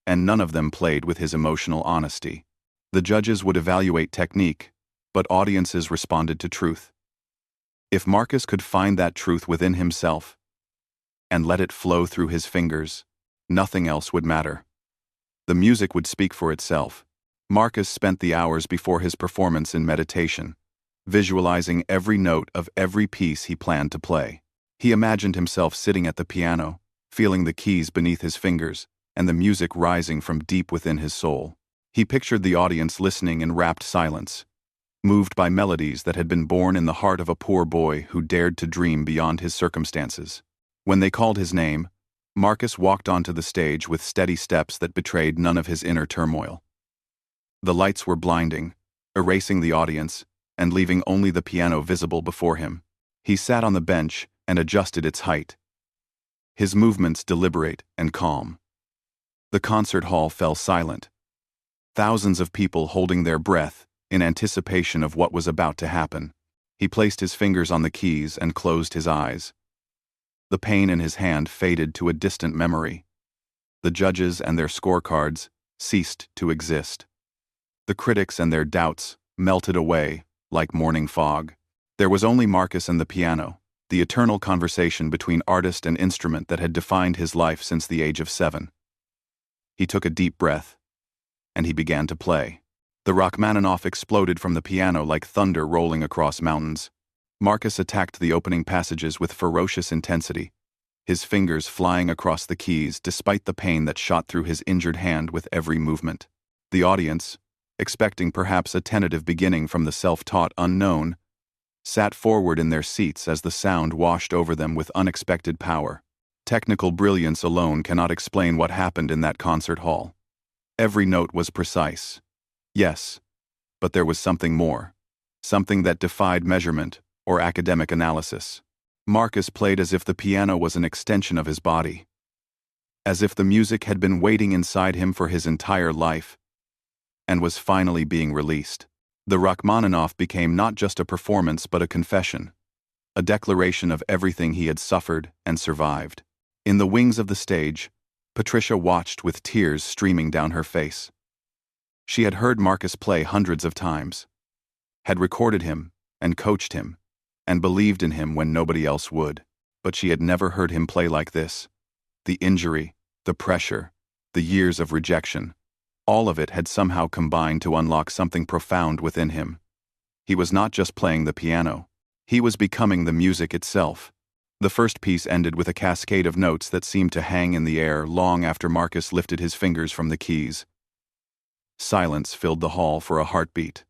and none of them played with his emotional honesty. The judges would evaluate technique, but audiences responded to truth. If Marcus could find that truth within himself and let it flow through his fingers, nothing else would matter. The music would speak for itself. Marcus spent the hours before his performance in meditation, visualizing every note of every piece he planned to play. He imagined himself sitting at the piano, feeling the keys beneath his fingers and the music rising from deep within his soul. He pictured the audience listening in rapt silence, moved by melodies that had been born in the heart of a poor boy who dared to dream beyond his circumstances. When they called his name, Marcus walked onto the stage with steady steps that betrayed none of his inner turmoil. The lights were blinding, erasing the audience and leaving only the piano visible before him. He sat on the bench and adjusted its height, his movements deliberate and calm. The concert hall fell silent, thousands of people holding their breath in anticipation of what was about to happen. He placed his fingers on the keys and closed his eyes. The pain in his hand faded to a distant memory. The judges and their scorecards ceased to exist. The critics and their doubts melted away like morning fog. There was only Marcus and the piano, the eternal conversation between artist and instrument that had defined his life since the age of 7. He took a deep breath, and he began to play. The Rachmaninoff exploded from the piano like thunder rolling across mountains. Marcus attacked the opening passages with ferocious intensity, his fingers flying across the keys despite the pain that shot through his injured hand with every movement. The audience, expecting perhaps a tentative beginning from the self-taught unknown, sat forward in their seats as the sound washed over them with unexpected power. Technical brilliance alone cannot explain what happened in that concert hall. Every note was precise. Yes, but there was something more, something that defied measurement or academic analysis. Marcus played as if the piano was an extension of his body, as if the music had been waiting inside him for his entire life and was finally being released. The Rachmaninoff became not just a performance but a confession, a declaration of everything he had suffered and survived. In the wings of the stage, Patricia watched with tears streaming down her face. She had heard Marcus play hundreds of times, had recorded him and coached him, and believed in him when nobody else would, but she had never heard him play like this. The injury, the pressure, the years of rejection, all of it had somehow combined to unlock something profound within him. He was not just playing the piano, he was becoming the music itself. The first piece ended with a cascade of notes that seemed to hang in the air long after Marcus lifted his fingers from the keys. Silence filled the hall for a heartbeat.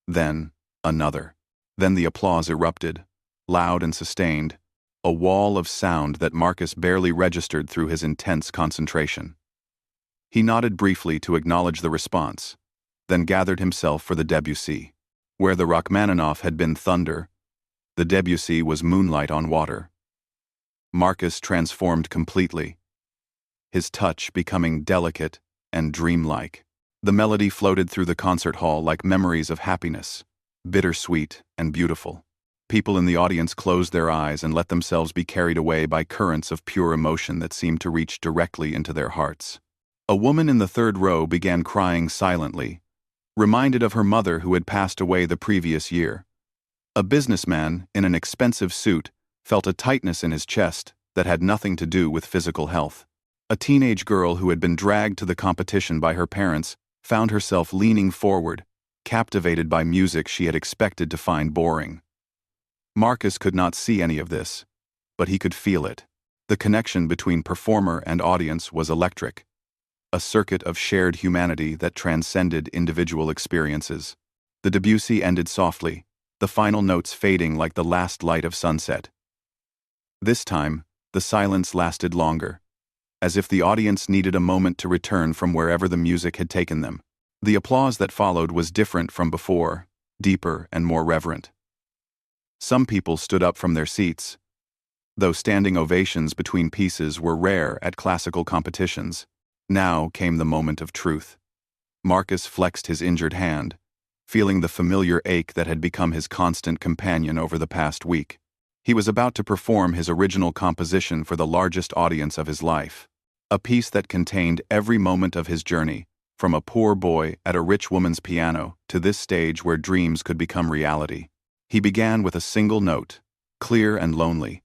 Then, another. Then the applause erupted, loud and sustained, a wall of sound that Marcus barely registered through his intense concentration. He nodded briefly to acknowledge the response, then gathered himself for the Debussy. Where the Rachmaninoff had been thunder, the Debussy was moonlight on water. Marcus transformed completely. his touch becoming delicate and dreamlike. The melody floated through the concert hall like memories of happiness, bittersweet and beautiful. People in the audience closed their eyes and let themselves be carried away by currents of pure emotion that seemed to reach directly into their hearts. A woman in the third row began crying silently, reminded of her mother who had passed away the previous year. A businessman in an expensive suit felt a tightness in his chest that had nothing to do with physical health. A teenage girl who had been dragged to the competition by her parents found herself leaning forward, captivated by music she had expected to find boring. Marcus could not see any of this, but he could feel it. The connection between performer and audience was electric, a circuit of shared humanity that transcended individual experiences. The Debussy ended softly, the final notes fading like the last light of sunset. This time, the silence lasted longer, as if the audience needed a moment to return from wherever the music had taken them. The applause that followed was different from before, deeper and more reverent. Some people stood up from their seats. Though standing ovations between pieces were rare at classical competitions, now came the moment of truth. Marcus flexed his injured hand, feeling the familiar ache that had become his constant companion over the past week. He was about to perform his original composition for the largest audience of his life, a piece that contained every moment of his journey, from a poor boy at a rich woman's piano to this stage where dreams could become reality. He began with a single note, clear and lonely,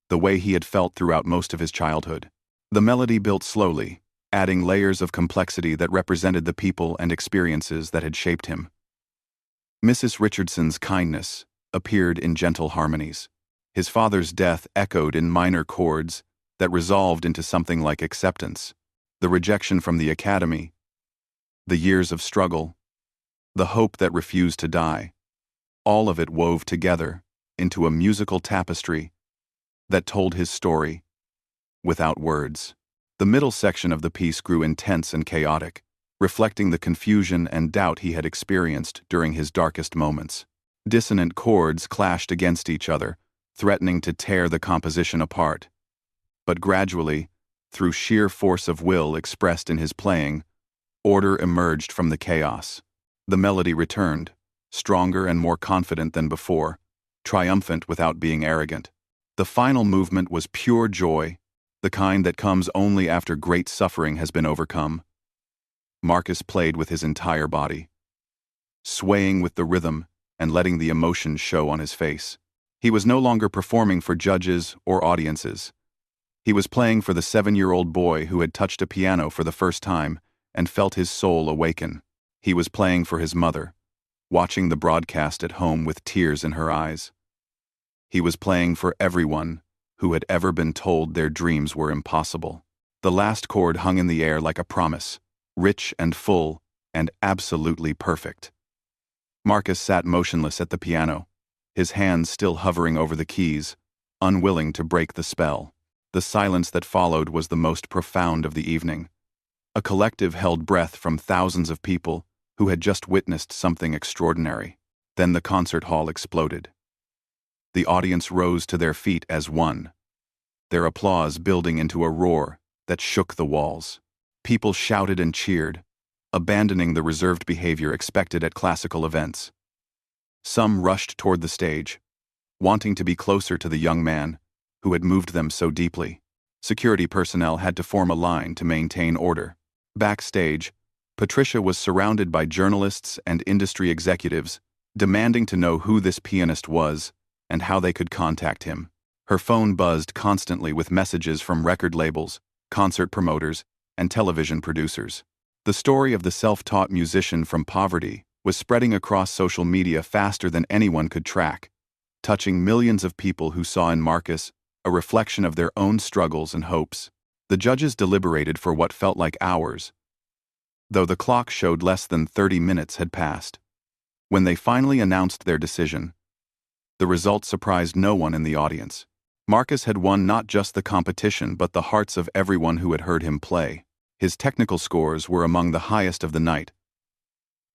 the way he had felt throughout most of his childhood. The melody built slowly, adding layers of complexity that represented the people and experiences that had shaped him. Mrs. Richardson's kindness appeared in gentle harmonies. His father's death echoed in minor chords that resolved into something like acceptance. The rejection from the academy, the years of struggle, the hope that refused to die. All of it wove together into a musical tapestry that told his story without words. The middle section of the piece grew intense and chaotic, reflecting the confusion and doubt he had experienced during his darkest moments. Dissonant chords clashed against each other, threatening to tear the composition apart. But gradually, through sheer force of will expressed in his playing, order emerged from the chaos. The melody returned, stronger and more confident than before, triumphant without being arrogant. The final movement was pure joy, the kind that comes only after great suffering has been overcome. Marcus played with his entire body, swaying with the rhythm and letting the emotion show on his face. He was no longer performing for judges or audiences. He was playing for the 7-year-old boy who had touched a piano for the first time and felt his soul awaken. He was playing for his mother, watching the broadcast at home with tears in her eyes. He was playing for everyone who had ever been told their dreams were impossible. The last chord hung in the air like a promise, rich and full and absolutely perfect. Marcus sat motionless at the piano, his hands still hovering over the keys, unwilling to break the spell. The silence that followed was the most profound of the evening. A collective held breath from thousands of people who had just witnessed something extraordinary. Then the concert hall exploded. The audience rose to their feet as one, their applause building into a roar that shook the walls. People shouted and cheered, abandoning the reserved behavior expected at classical events. Some rushed toward the stage, wanting to be closer to the young man who had moved them so deeply. Security personnel had to form a line to maintain order. Backstage, Patricia was surrounded by journalists and industry executives, demanding to know who this pianist was and how they could contact him. Her phone buzzed constantly with messages from record labels, concert promoters, and television producers. The story of the self-taught musician from poverty was spreading across social media faster than anyone could track, touching millions of people who saw in Marcus a reflection of their own struggles and hopes. The judges deliberated for what felt like hours, though the clock showed less than 30 minutes had passed. When they finally announced their decision, the result surprised no one in the audience. Marcus had won not just the competition but the hearts of everyone who had heard him play. His technical scores were among the highest of the night,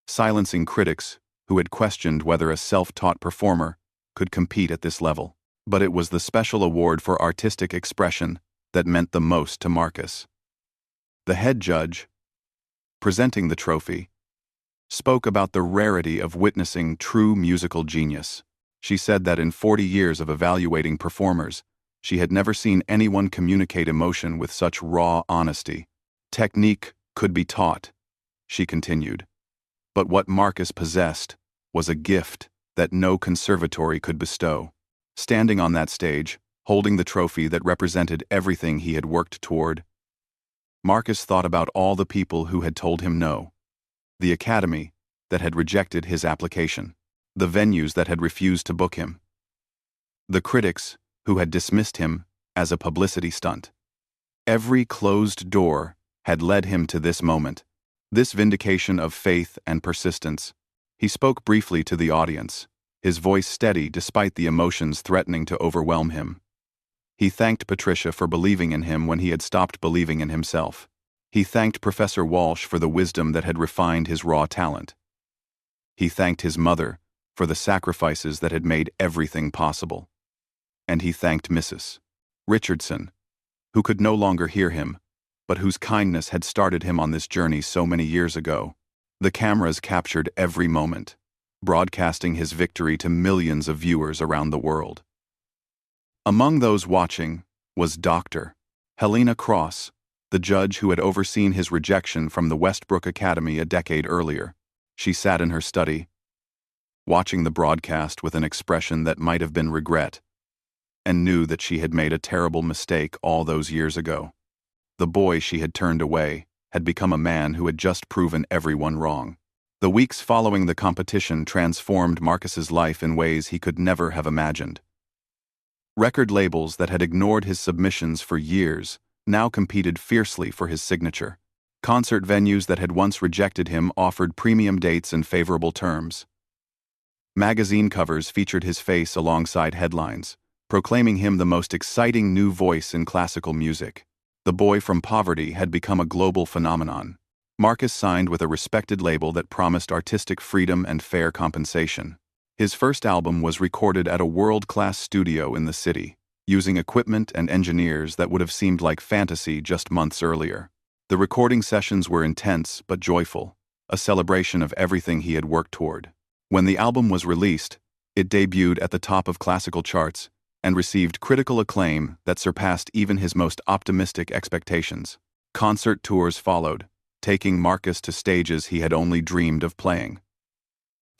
silencing critics who had questioned whether a self-taught performer could compete at this level. But it was the special award for artistic expression that meant the most to Marcus. The head judge, presenting the trophy, spoke about the rarity of witnessing true musical genius. She said that in 40 years of evaluating performers, she had never seen anyone communicate emotion with such raw honesty. Technique could be taught, she continued, but what Marcus possessed was a gift that no conservatory could bestow. Standing on that stage, holding the trophy that represented everything he had worked toward, Marcus thought about all the people who had told him no, the academy that had rejected his application, the venues that had refused to book him, the critics who had dismissed him as a publicity stunt. Every closed door had led him to this moment, this vindication of faith and persistence. He spoke briefly to the audience, his voice steady despite the emotions threatening to overwhelm him. He thanked Patricia for believing in him when he had stopped believing in himself. He thanked Professor Walsh for the wisdom that had refined his raw talent. He thanked his mother for the sacrifices that had made everything possible. And he thanked Mrs. Richardson, who could no longer hear him, but whose kindness had started him on this journey so many years ago. The cameras captured every moment, broadcasting his victory to millions of viewers around the world. Among those watching was Dr. Helena Cross, the judge who had overseen his rejection from the Westbrook Academy a decade earlier. She sat in her study, watching the broadcast with an expression that might have been regret, and knew that she had made a terrible mistake all those years ago. The boy she had turned away had become a man who had just proven everyone wrong. The weeks following the competition transformed Marcus's life in ways he could never have imagined. Record labels that had ignored his submissions for years now competed fiercely for his signature. Concert venues that had once rejected him offered premium dates and favorable terms. Magazine covers featured his face alongside headlines, proclaiming him the most exciting new voice in classical music. The boy from poverty had become a global phenomenon. Marcus signed with a respected label that promised artistic freedom and fair compensation. His first album was recorded at a world-class studio in the city, using equipment and engineers that would have seemed like fantasy just months earlier. The recording sessions were intense but joyful, a celebration of everything he had worked toward. When the album was released, it debuted at the top of classical charts and received critical acclaim that surpassed even his most optimistic expectations. Concert tours followed, taking Marcus to stages he had only dreamed of playing.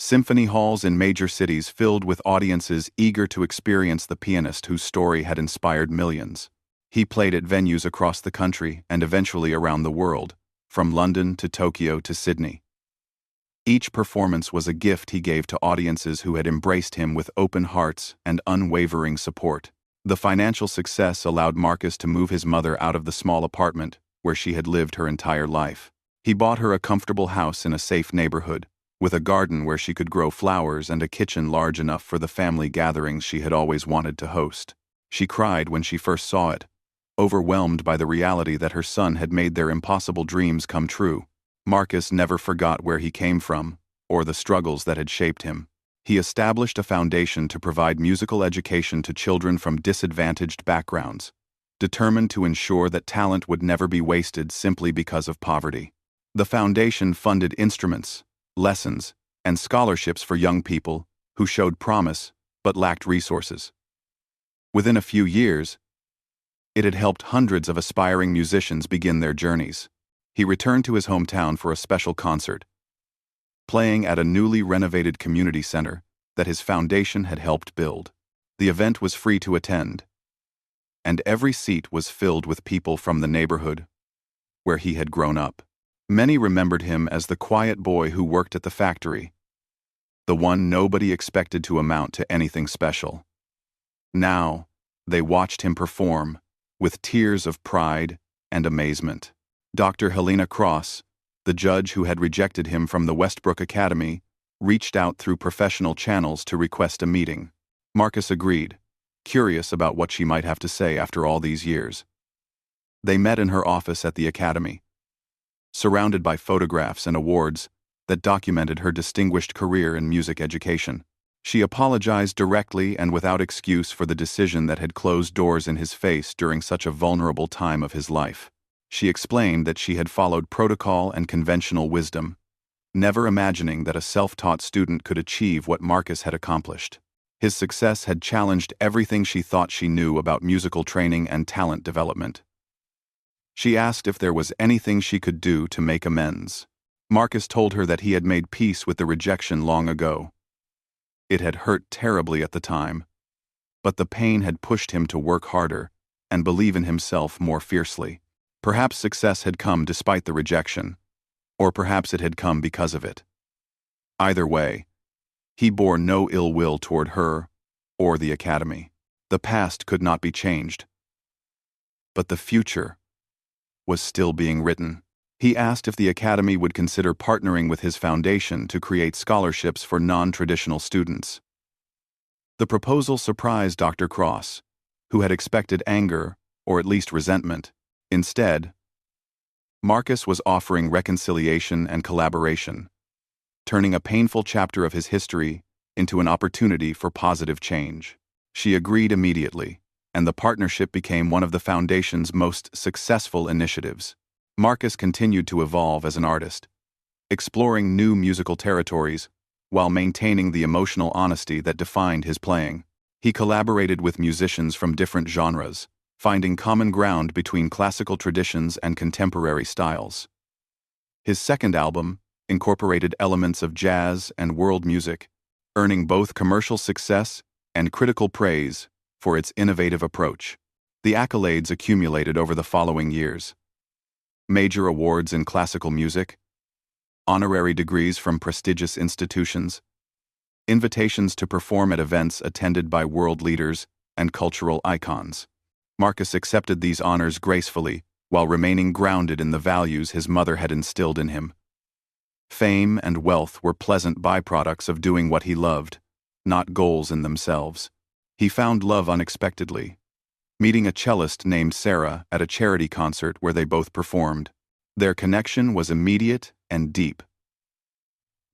Symphony halls in major cities filled with audiences eager to experience the pianist whose story had inspired millions. He played at venues across the country and eventually around the world, from London to Tokyo to Sydney. Each performance was a gift he gave to audiences who had embraced him with open hearts and unwavering support. The financial success allowed Marcus to move his mother out of the small apartment where she had lived her entire life. He bought her a comfortable house in a safe neighborhood, with a garden where she could grow flowers and a kitchen large enough for the family gatherings she had always wanted to host. She cried when she first saw it, overwhelmed by the reality that her son had made their impossible dreams come true. Marcus never forgot where he came from, or the struggles that had shaped him. He established a foundation to provide musical education to children from disadvantaged backgrounds, determined to ensure that talent would never be wasted simply because of poverty. The foundation funded instruments, lessons, and scholarships for young people who showed promise but lacked resources. Within a few years, it had helped hundreds of aspiring musicians begin their journeys. He returned to his hometown for a special concert, playing at a newly renovated community center that his foundation had helped build. The event was free to attend, and every seat was filled with people from the neighborhood where he had grown up. Many remembered him as the quiet boy who worked at the factory, the one nobody expected to amount to anything special. Now, they watched him perform, with tears of pride and amazement. Dr. Helena Cross, the judge who had rejected him from the Westbrook Academy, reached out through professional channels to request a meeting. Marcus agreed, curious about what she might have to say after all these years. They met in her office at the academy, surrounded by photographs and awards that documented her distinguished career in music education. She apologized directly and without excuse for the decision that had closed doors in his face during such a vulnerable time of his life. She explained that she had followed protocol and conventional wisdom, never imagining that a self-taught student could achieve what Marcus had accomplished. His success had challenged everything she thought she knew about musical training and talent development. She asked if there was anything she could do to make amends. Marcus told her that he had made peace with the rejection long ago. It had hurt terribly at the time, but the pain had pushed him to work harder and believe in himself more fiercely. Perhaps success had come despite the rejection, or perhaps it had come because of it. Either way, he bore no ill will toward her or the academy. The past could not be changed, but the future was still being written. He asked if the academy would consider partnering with his foundation to create scholarships for non-traditional students. The proposal surprised Dr. Cross, who had expected anger, or at least resentment. Instead, Marcus was offering reconciliation and collaboration, turning a painful chapter of his history into an opportunity for positive change. She agreed immediately, and the partnership became one of the Foundation's most successful initiatives. Marcus continued to evolve as an artist, exploring new musical territories while maintaining the emotional honesty that defined his playing. He collaborated with musicians from different genres, finding common ground between classical traditions and contemporary styles. His second album incorporated elements of jazz and world music, earning both commercial success and critical praise for its innovative approach. The accolades accumulated over the following years: major awards in classical music, honorary degrees from prestigious institutions, invitations to perform at events attended by world leaders and cultural icons. Marcus accepted these honors gracefully while remaining grounded in the values his mother had instilled in him. Fame and wealth were pleasant byproducts of doing what he loved, not goals in themselves. He found love unexpectedly, meeting a cellist named Sarah at a charity concert where they both performed. Their connection was immediate and deep,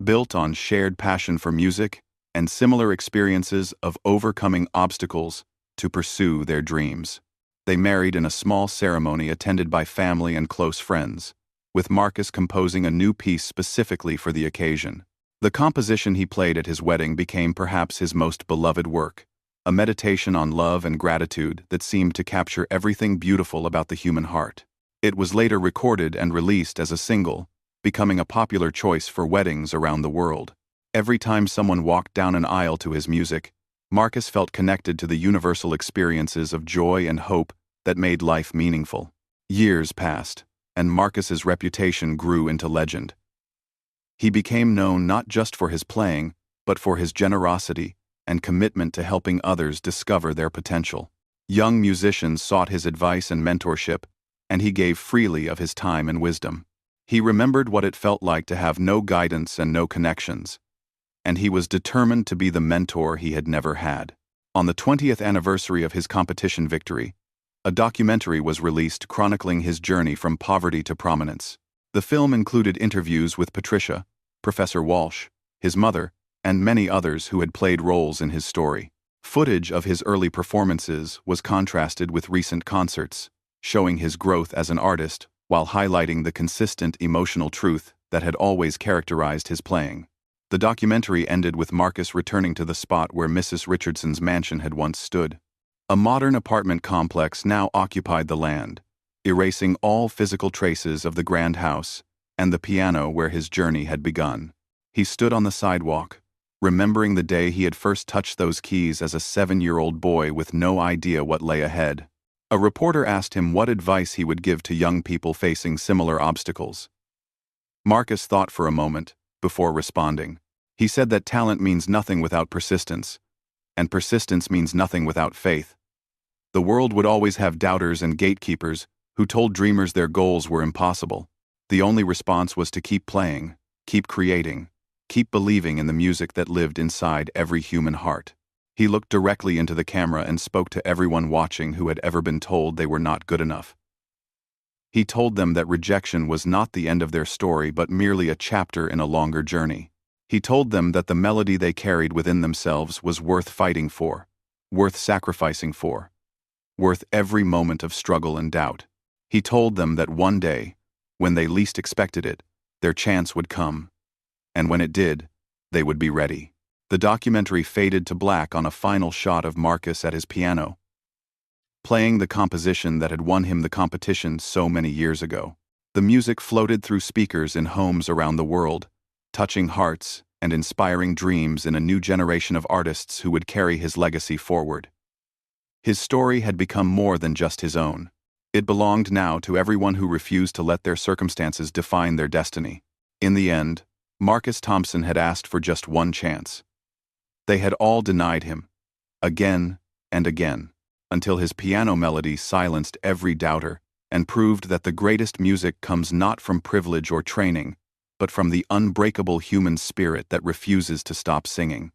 built on shared passion for music and similar experiences of overcoming obstacles to pursue their dreams. They married in a small ceremony attended by family and close friends, with Marcus composing a new piece specifically for the occasion. The composition he played at his wedding became perhaps his most beloved work, a meditation on love and gratitude that seemed to capture everything beautiful about the human heart. It was later recorded and released as a single, becoming a popular choice for weddings around the world. Every time someone walked down an aisle to his music, Marcus felt connected to the universal experiences of joy and hope that made life meaningful. Years passed, and Marcus's reputation grew into legend. He became known not just for his playing, but for his generosity and commitment to helping others discover their potential. Young musicians sought his advice and mentorship, and he gave freely of his time and wisdom. He remembered what it felt like to have no guidance and no connections, and he was determined to be the mentor he had never had. On the 20th anniversary of his competition victory, a documentary was released chronicling his journey from poverty to prominence. The film included interviews with Patricia, Professor Walsh, his mother, and many others who had played roles in his story. Footage of his early performances was contrasted with recent concerts, showing his growth as an artist while highlighting the consistent emotional truth that had always characterized his playing. The documentary ended with Marcus returning to the spot where Mrs. Richardson's mansion had once stood. A modern apartment complex now occupied the land, erasing all physical traces of the grand house and the piano where his journey had begun. He stood on the sidewalk, remembering the day he had first touched those keys as a 7-year-old boy with no idea what lay ahead. A reporter asked him what advice he would give to young people facing similar obstacles. Marcus thought for a moment before responding. He said that talent means nothing without persistence, and persistence means nothing without faith. The world would always have doubters and gatekeepers who told dreamers their goals were impossible. The only response was to keep playing, keep creating, keep believing in the music that lived inside every human heart. He looked directly into the camera and spoke to everyone watching who had ever been told they were not good enough. He told them that rejection was not the end of their story but merely a chapter in a longer journey. He told them that the melody they carried within themselves was worth fighting for, worth sacrificing for, worth every moment of struggle and doubt. He told them that one day, when they least expected it, their chance would come. And when it did, they would be ready. The documentary faded to black on a final shot of Marcus at his piano, playing the composition that had won him the competition so many years ago. The music floated through speakers in homes around the world, touching hearts and inspiring dreams in a new generation of artists who would carry his legacy forward. His story had become more than just his own. It belonged now to everyone who refused to let their circumstances define their destiny. In the end, Marcus Thompson had asked for just one chance. They had all denied him, again and again, until his piano melody silenced every doubter and proved that the greatest music comes not from privilege or training, but from the unbreakable human spirit that refuses to stop singing.